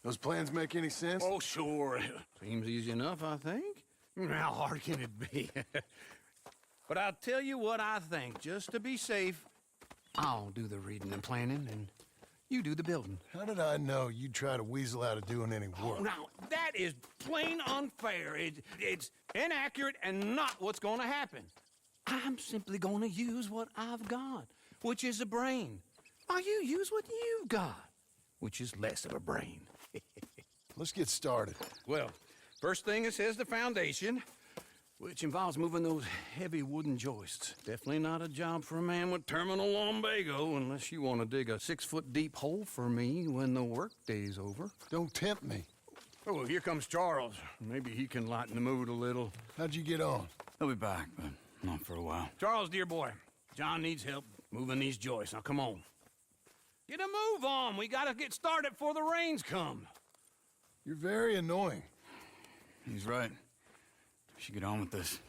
Those plans make any sense? Oh, sure. Seems easy enough, I think. How hard can it be? But I'll tell you what I think. Just to be safe, I'll do the reading and planning, and you do the building. How did I know you'd try to weasel out of doing any work? Oh, now, that is plain unfair. It's inaccurate and not what's going to happen. I'm simply going to use what I've got, which is a brain. While you use what you've got, which is less of a brain. Let's get started. Well, first thing it says the foundation, which involves moving those heavy wooden joists. Definitely not a job for a man with terminal lumbago, unless you want to dig a 6-foot deep hole for me when the workday's over. Don't tempt me. Oh, well, here comes Charles. Maybe he can lighten the mood a little. How'd you get on? He'll be back, but not for a while. Charles, dear boy, John needs help moving these joists. Now, come on. Get a move on. We gotta get started before the rains come. You're very annoying. He's right. We should get on with this.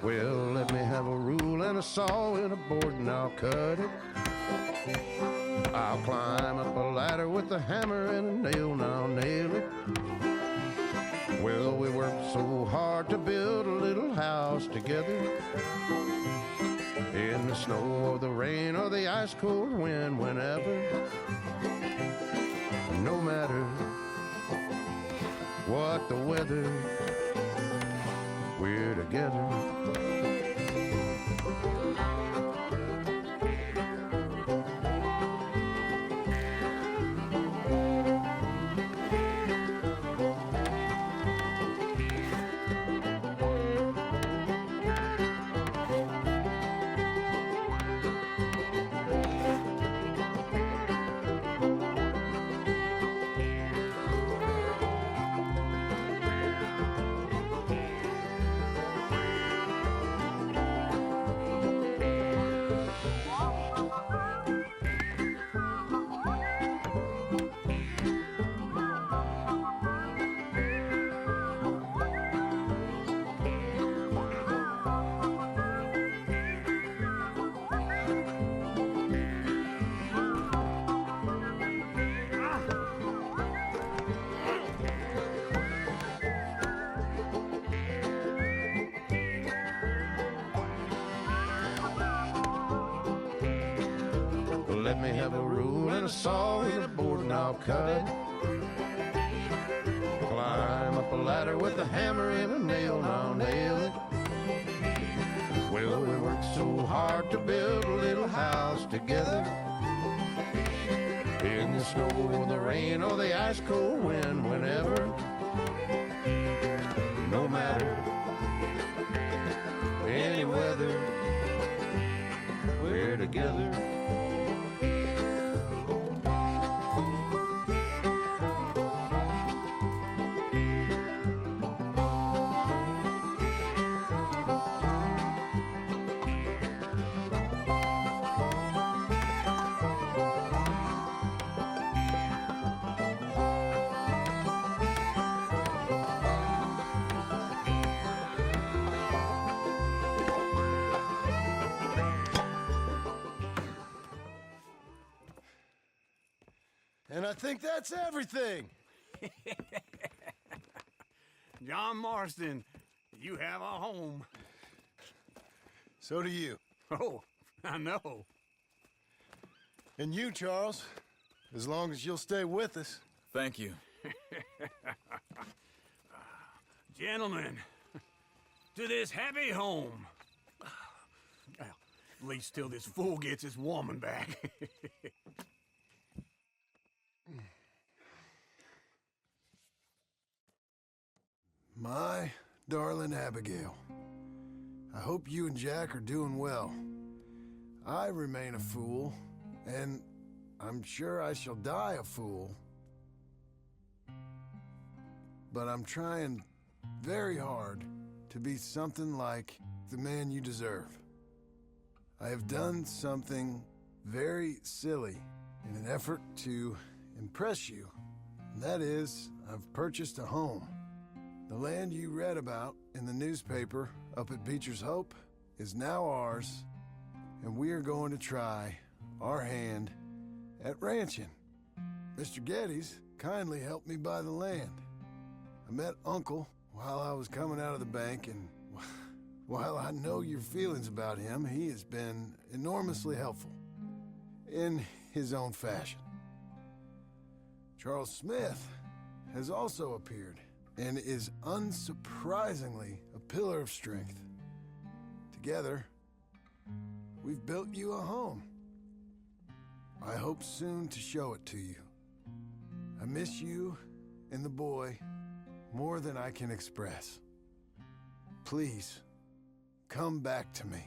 Well, let me have a rule and a saw and a board and I'll cut it. I'll climb up a ladder with a hammer and a nail and I'll nail it. Well, we worked so hard to build a little house together. In the snow or the rain or the ice cold wind, whenever. No matter what the weather, we're together. Let me have a rule and a saw and a board and I'll cut it. Climb up a ladder with a hammer and a nail and I'll nail it. Well, we worked so hard to build a little house together. In the snow or the rain or the ice cold wind, whenever. No matter any weather, we're together. And I think that's everything. John Marston, you have a home. So do you. Oh, I know. And you, Charles, as long as you'll stay with us. Thank you. Gentlemen, to this happy home. Well, at least till this fool gets his woman back. My darling Abigail, I hope you and Jack are doing well. I remain a fool, and I'm sure I shall die a fool. But I'm trying very hard to be something like the man you deserve. I have done something very silly in an effort to impress you. And that is, I've purchased a home. The land you read about in the newspaper up at Beecher's Hope is now ours, and we are going to try our hand at ranching. Mr. Geddes kindly helped me buy the land. I met Uncle while I was coming out of the bank, and while I know your feelings about him, he has been enormously helpful in his own fashion. Charles Smith has also appeared and is unsurprisingly a pillar of strength. Together, we've built you a home. I hope soon to show it to you. I miss you and the boy more than I can express. Please, come back to me.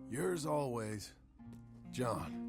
Yours always, John.